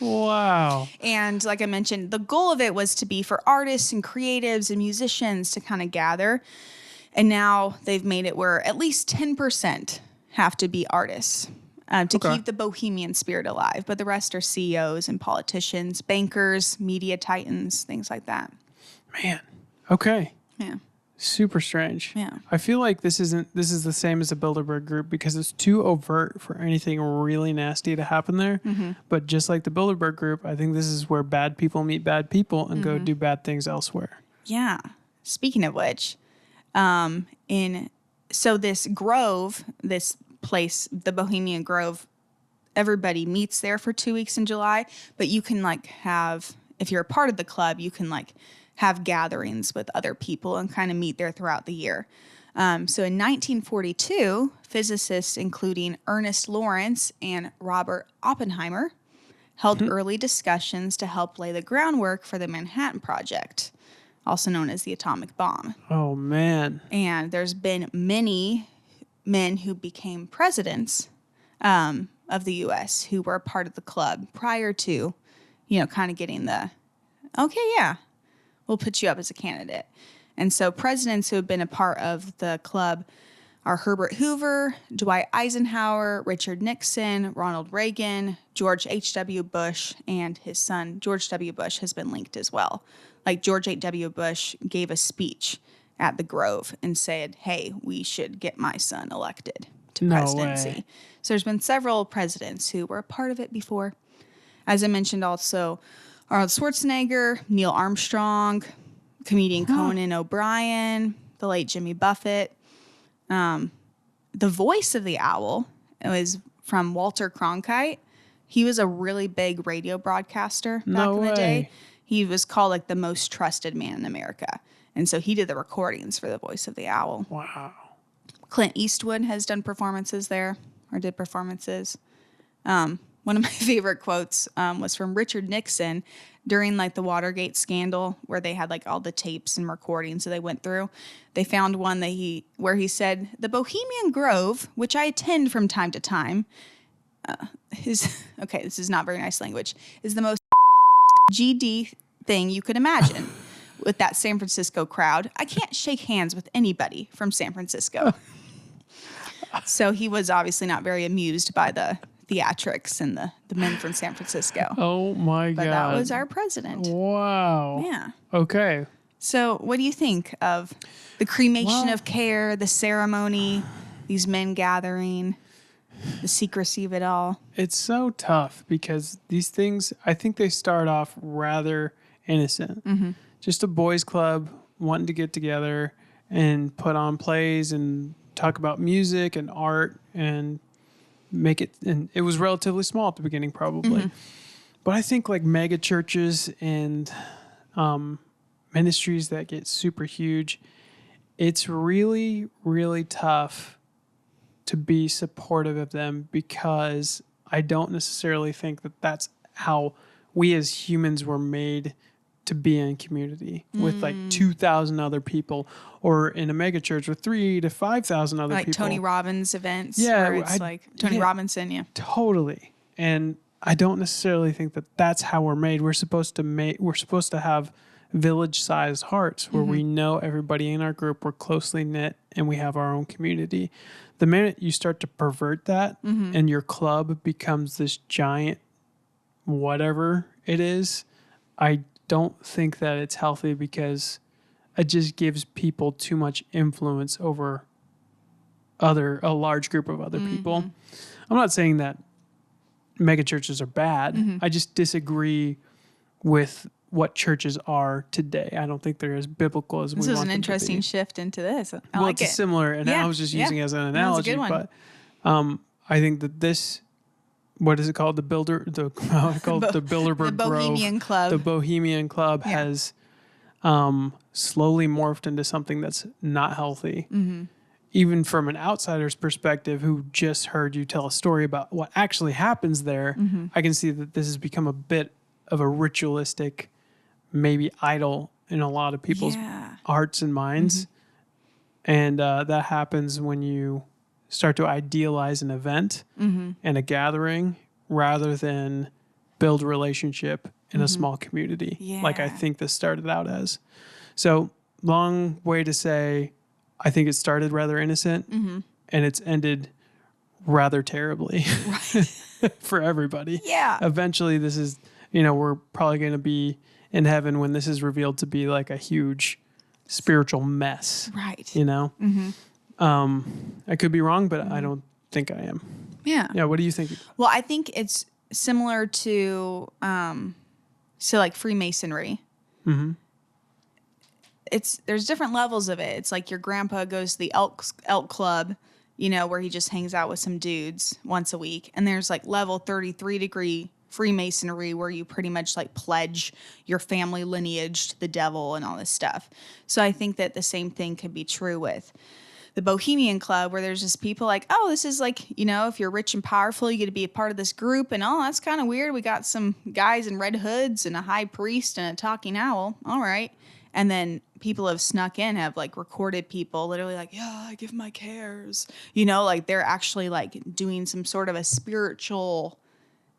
Wow. And like I mentioned, the goal of it was to be for artists and creatives and musicians to kind of gather. And now they've made it where at least 10% have to be artists to keep the bohemian spirit alive. But the rest are CEOs and politicians, bankers, media titans, things like that. Man. Okay. Yeah. Super strange. Yeah. I feel like this is the same as the Bilderberg group because it's too overt for anything really nasty to happen there. Mm-hmm. But just like the Bilderberg group, I think this is where bad people meet bad people and go do bad things elsewhere. Yeah. Speaking of which, this grove, this place, the Bohemian Grove, everybody meets there for 2 weeks in July, but you can like if you're a part of the club, you can like have gatherings with other people and kind of meet there throughout the year. So in 1942, physicists including Ernest Lawrence and Robert Oppenheimer held early discussions to help lay the groundwork for the Manhattan Project, also known as the atomic bomb. Oh, man. And there's been many men who became presidents of the U.S. who were a part of the club prior to, kind of getting we'll put you up as a candidate. And so presidents who have been a part of the club are Herbert Hoover, Dwight Eisenhower, Richard Nixon, Ronald Reagan, George H.W. Bush, and his son, George W. Bush, has been linked as well. Like George H.W. Bush gave a speech at the Grove and said, hey, we should get my son elected to presidency. Way. So there's been several presidents who were a part of it before. As I mentioned also, Arnold Schwarzenegger, Neil Armstrong, comedian Conan O'Brien, the late Jimmy Buffett. The voice of the owl was from Walter Cronkite. He was a really big radio broadcaster back in the day. He was called like the most trusted man in America. And so he did the recordings for the voice of the owl. Wow. Clint Eastwood has done performances there, or did performances. One of my favorite quotes was from Richard Nixon during like the Watergate scandal, where they had like all the tapes and recordings that they went through. They found one where he said, "The Bohemian Grove, which I attend from time to time, this is not very nice language, is the most GD thing you could imagine." With that San Francisco crowd, I can't shake hands with anybody from San Francisco. So he was obviously not very amused by the theatrics and the men from San Francisco. Oh my God. But that was our president. Wow. Yeah. Okay. So what do you think of the cremation of care, the ceremony, these men gathering, the secrecy of it all? It's so tough because these things, I think they start off rather innocent. Mm-hmm. Just a boys club wanting to get together and put on plays and talk about music and art and make it. And it was relatively small at the beginning, probably. Mm-hmm. But I think like mega churches and ministries that get super huge, it's really, really tough to be supportive of them because I don't necessarily think that that's how we as humans were made to be in community with like 2,000 other people, or in a mega church with 3,000 to 5,000 other like people. Tony Robbins events. Yeah, where it's like Tony Robinson. Yeah, totally. And I don't necessarily think that that's how we're made. We're supposed to have village-sized hearts where we know everybody in our group, we're closely knit, and we have our own community. The minute you start to pervert that and your club becomes this giant whatever it is, I don't think that it's healthy because it just gives people too much influence over a large group of other people. I'm not saying that mega churches are bad. I just disagree with what churches are today. I don't think they're as biblical as we want them to be. This is an interesting shift into this. I like It's it. a similar, and Yeah, I was just yeah. using it as an That was a analogy, good one. but I think that this, what is it called? The Builder, the Bilderberg Grove, Bohemian Club. the Bohemian Club Yeah. has slowly morphed into something that's not healthy. Mm-hmm. Even from an outsider's perspective, who just heard you tell a story about what actually happens there, Mm-hmm. I can see that this has become a bit of a ritualistic, maybe idol in a lot of people's Yeah. hearts and minds. And that happens when you start to idealize an event and a gathering rather than build relationship in a small community, like I Yeah. think this started out as. So, long way to say, I think it started rather innocent and it's ended rather terribly for everybody. Yeah. Eventually, this is, we're probably going to be in heaven when this is revealed to be like a huge spiritual mess. Right. I could be wrong, but I don't think I am. Yeah. Yeah. What do you think? Well, I think it's similar to, so like Freemasonry. There's different levels of it. It's like your grandpa goes to the elk club, where he just hangs out with some dudes once a week. And there's like level 33 degree Freemasonry where you pretty much like pledge your family lineage to the devil and all this stuff. So I think that the same thing could be true with the Bohemian Club, where there's just people like, oh, this is like, if you're rich and powerful, you get to be a part of this group. And oh, that's kind of weird. We got some guys in red hoods and a high priest and a talking owl. All right. And then people have snuck in, have like recorded people literally like, yeah, I give my cares. Like they're actually like doing some sort of a spiritual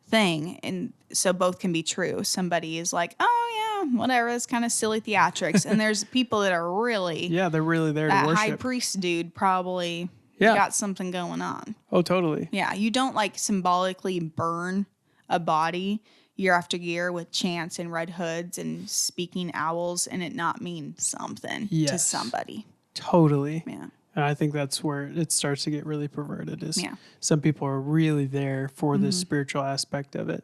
thing. And so both can be true. Somebody is like, oh yeah, whatever, it's kind of silly theatrics. And there's people that are really, They're really there to that worship. high priest dude probably Yeah. got something going on. Oh, totally. Yeah, you don't like symbolically burn a body year after year with chants and red hoods and speaking owls and it not mean something to Yes. somebody. Totally. Yeah. And I think that's where it starts to get really perverted is Yeah. some people are really there for the spiritual aspect of it.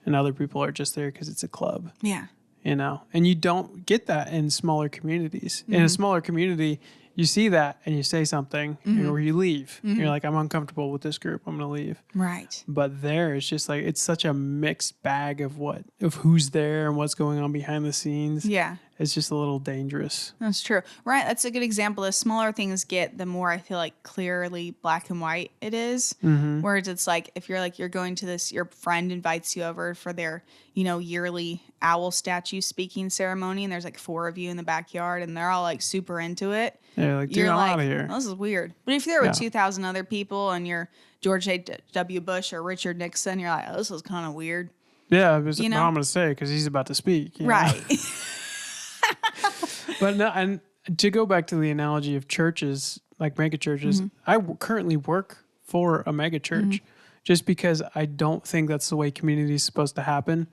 And other people are just there because it's a club, Yeah. and you don't get that in smaller communities. In a smaller community, you see that and you say something or you leave. You're like, I'm uncomfortable with this group. I'm going to leave. Right. But there, it's just like, it's such a mixed bag of who's there and what's going on behind the scenes. Yeah. It's just a little dangerous. That's true. Right. That's a good example. The smaller things get, the more I feel like clearly black and white it is. Whereas it's like, if you're like, you're going to this, your friend invites you over for their, yearly owl statue speaking ceremony. And there's like 4 of you in the backyard and they're all like super into it. Yeah, like, dude, You're I'm like, out of here. "Oh, this is weird." But if you're there with Yeah. 2,000 other people and you're George W. Bush or Richard Nixon, you're like, oh, this is kind of weird. Yeah, I was, You no, know? I'm going to say because he's about to speak. you know? Right. But no, and to go back to the analogy of churches, like mega churches, I currently work for a mega church. Just because I don't think that's the way community is supposed to happen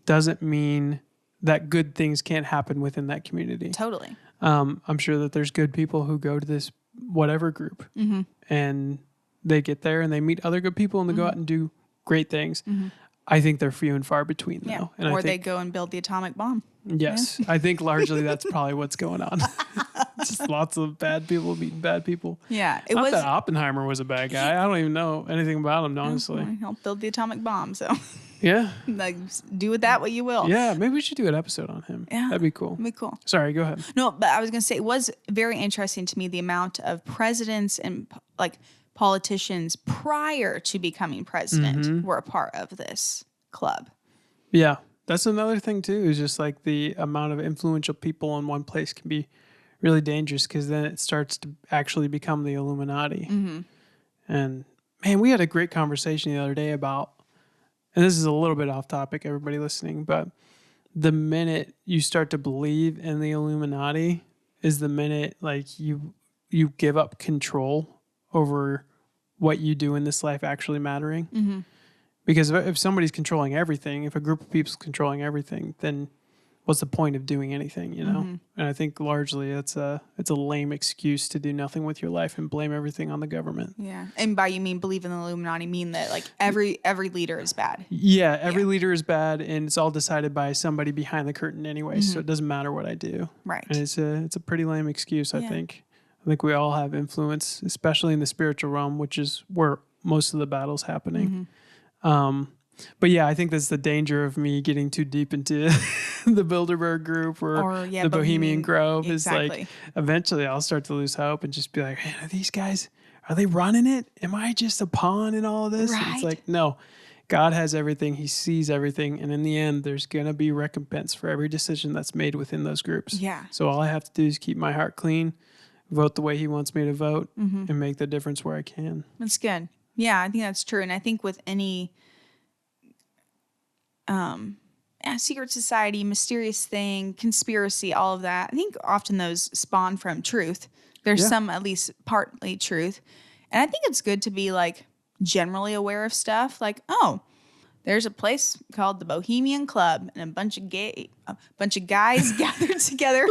doesn't mean that good things can't happen within that community. Totally. I'm sure that there's good people who go to this whatever group and they get there and they meet other good people and they go out and do great things. I think they're few and far between Yeah. though. And Or I they think, go and build the atomic bomb. yes, I think largely that's probably what's going on. Just lots of bad people meeting bad people. Yeah. It Not was. that Oppenheimer was a bad guy. I don't even know anything about him, honestly. Well, help build the atomic bomb. So Yeah. like, do with that what you will. Yeah. Maybe we should do an episode on him. Yeah. That'd be cool. It'd be cool. Sorry, go ahead. No, but I was going to say it was very interesting to me the amount of presidents and like politicians prior to becoming president were a part of this club. Yeah. That's another thing too, is just like the amount of influential people in one place can be really dangerous because then it starts to actually become the Illuminati. And man, we had a great conversation the other day about, and this is a little bit off topic, everybody listening, but the minute you start to believe in the Illuminati is the minute like you give up control over what you do in this life actually mattering. Because if somebody's controlling everything, if a group of people's controlling everything, then what's the point of doing anything, you know? And I think largely it's a lame excuse to do nothing with your life and blame everything on the government. Yeah. And by you mean believe in the Illuminati, mean that like every leader is bad. Yeah, every leader is bad, and it's all decided by somebody behind the curtain anyway, so it doesn't matter what I do. Right. And it's a pretty lame excuse, I think. I think we all have influence, especially in the spiritual realm, which is where most of the battle's happening. But yeah, I think that's the danger of me getting too deep into the Bilderberg group or the Bohemian Grove. Exactly. Is like eventually I'll start to lose hope and just be like, man, are these guys, are they running it? Am I just a pawn in all of this? Right. And it's like, no, God has everything. He sees everything. And in the end, there's going to be recompense for every decision that's made within those groups. Yeah. So all I have to do is keep my heart clean, vote the way he wants me to vote, and make the difference where I can. That's good. Yeah, I think that's true. And I think with any secret society, mysterious thing, conspiracy, all of that, I think often those spawn from truth. There's some at least partly truth. And I think it's good to be like generally aware of stuff. Like, oh, there's a place called the Bohemian Club and a bunch of guys gathered together.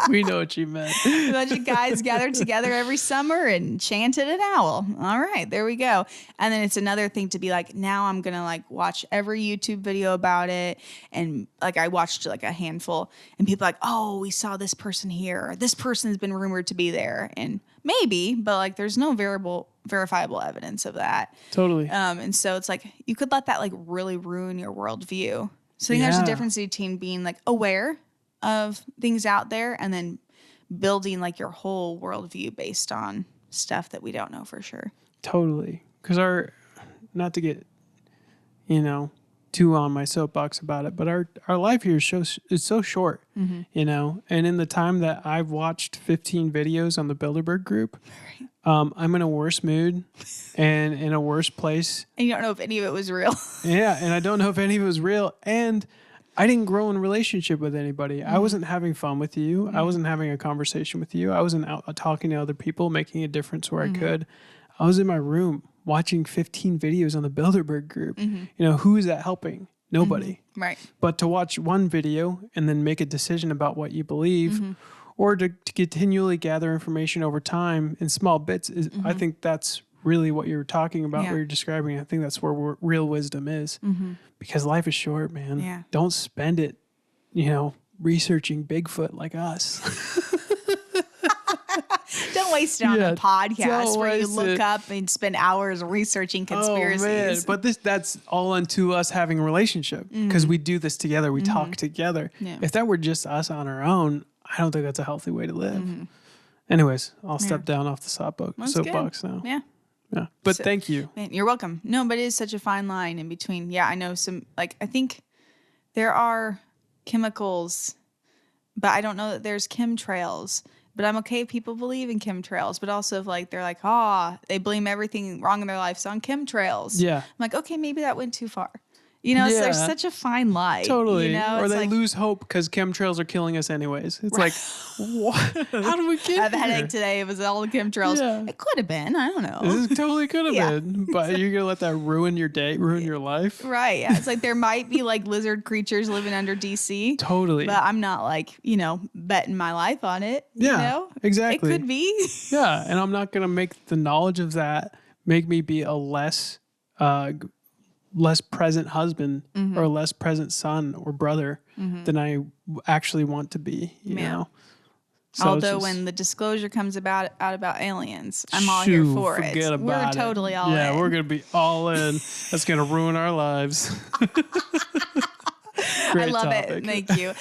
We know what you meant. A bunch of guys gathered together every summer and chanted an owl. All right, there we go. And then it's another thing to be like, now I'm going to like watch every YouTube video about it. And like I watched like a handful and people are like, oh, we saw this person here. Or, this person has been rumored to be there. And maybe, but like there's no verifiable evidence of that. Totally. And so it's like you could let that like really ruin your worldview. So I think there's a difference between being like aware of things out there and then building like your whole worldview based on stuff that we don't know for sure. Totally. Because not to get, too on my soapbox about it, but our life here is so short, and in the time that I've watched 15 videos on the Bilderberg group, I'm in a worse mood and in a worse place. And you don't know if any of it was real. Yeah. And I don't know if any of it was real. And I didn't grow in a relationship with anybody. I wasn't having fun with you. I wasn't having a conversation with you. I wasn't out talking to other people, making a difference where I could. I was in my room watching 15 videos on the Bilderberg group. Who is that helping? Nobody. Right. But to watch one video and then make a decision about what you believe or to continually gather information over time in small bits, I think that's really what you're talking about, what you're describing. I think that's where real wisdom is. Because life is short, man. Yeah. Don't spend it, researching Bigfoot like us. Don't waste it on a podcast where you look up and spend hours researching conspiracies. Oh, man. But that's all unto us having a relationship because we do this together. We talk together. Yeah. If that were just us on our own, I don't think that's a healthy way to live. Anyways, I'll step down off the soapbox now. Yeah. Yeah. But thank you. Man, you're welcome. No, but it is such a fine line in between. Yeah, I know some, like, I think there are chemicals, but I don't know that there's chemtrails. But I'm okay if people believe in chemtrails, but also if like they're like, they blame everything wrong in their lives on chemtrails. Yeah. I'm like, okay, maybe that went too far. So there's such a fine line. Totally. Or they lose hope because chemtrails are killing us anyways. It's like, what? How do we get I have a headache today. It was all the chemtrails. Yeah. It could have been. I don't know. It totally could have been. But you're going to let that ruin your day, ruin your life? Right. Yeah. It's like there might be like lizard creatures living under DC. Totally. But I'm not like, betting my life on it. Yeah. Exactly. It could be. Yeah. And I'm not going to make the knowledge of that make me be a less present husband or a less present son or brother than I actually want to be, you know? So although when the disclosure comes out about aliens, I'm all here for it. We're totally all in. Yeah, we're going to be all in. That's going to ruin our lives. I love it. Thank you.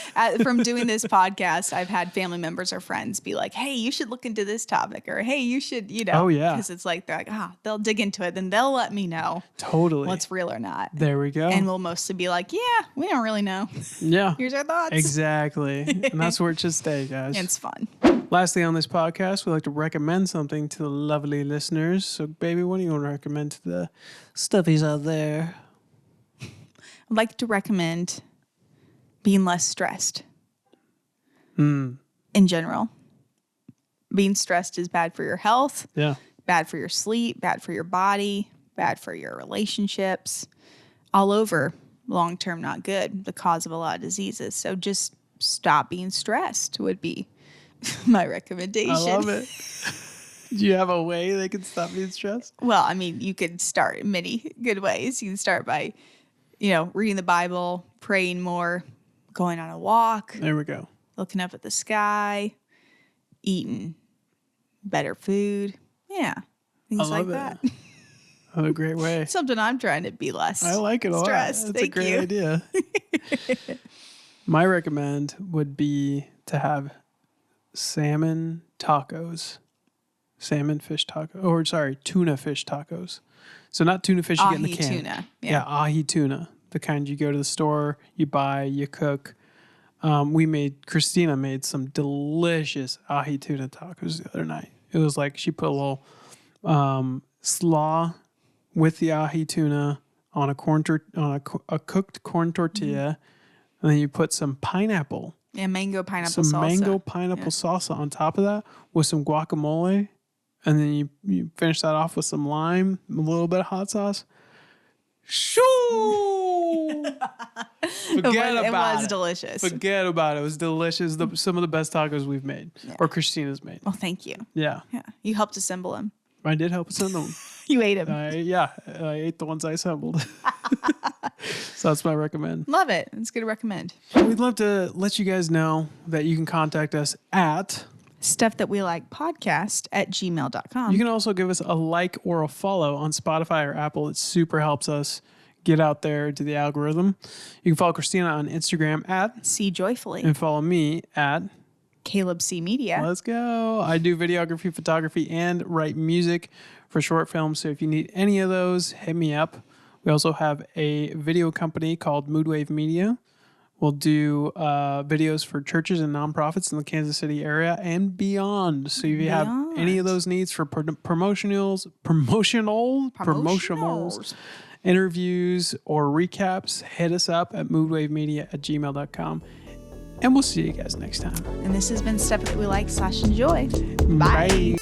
From doing this podcast, I've had family members or friends be like, hey, you should look into this topic, or hey, you should, Oh, yeah. Because it's like, they're like, they'll dig into it. Then they'll let me know. Totally. What's real or not. There we go. And we'll mostly be like, yeah, we don't really know. Yeah. Here's our thoughts. Exactly. And that's where it should stay, guys. It's fun. Lastly, on this podcast, we like to recommend something to the lovely listeners. So, baby, what do you want to recommend to the stuffies out there? I'd like to recommend being less stressed. In general. Being stressed is bad for your health. Yeah. Bad for your sleep, bad for your body, bad for your relationships, all over. long-term not good, the cause of a lot of diseases. So just stop being stressed would be my recommendation. I love it. Do you have a way they can stop being stressed? Well, I mean, you could start in many good ways. You can start by, reading the Bible, praying more, going on a walk, There we go. looking up at the sky, eating better food. Yeah. Things like that. What a great way. Something I'm trying to be less. I like it a lot. stressed. That's Thank a great you. idea. My recommend would be to have salmon tacos. Salmon fish taco. Or sorry, tuna fish tacos. So not tuna fish you get in the Ahi can. tuna. Yeah, ahi tuna. The kind you go to the store, you buy, you cook. Christina made some delicious ahi tuna tacos the other night. It was like she put a little slaw with the ahi tuna on a cooked corn tortilla, and then you put some pineapple, Mango pineapple some salsa. mango pineapple salsa on top of that with some guacamole, and then you finish that off with some lime, a little bit of hot sauce. Shoo! Forget It about was it. delicious. Forget about it. It was delicious. Some of the best tacos we've made, or Christina's made. Well, thank you. Yeah, Yeah. You helped assemble them. I did help assemble them. You ate them. I ate the ones I assembled. So that's my recommend. Love it. It's good to recommend. We'd love to let you guys know that you can contact us at. Stuff that we like podcast at gmail.com. You can also give us a like or a follow on Spotify or Apple. It super helps us get out there to the algorithm. You can follow Christina on Instagram at. See joyfully. And follow me at. Caleb C. Media. Let's go. I do videography, photography, and write music for short films. So if you need any of those, hit me up. We also have a video company called Moodwave Media. We'll do videos for churches and nonprofits in the Kansas City area and beyond. So if you have any of those needs for promotionals, interviews, or recaps, hit us up at moodwavemedia@gmail.com. And we'll see you guys next time. And this has been Stuff That We Like / Enjoy. Bye.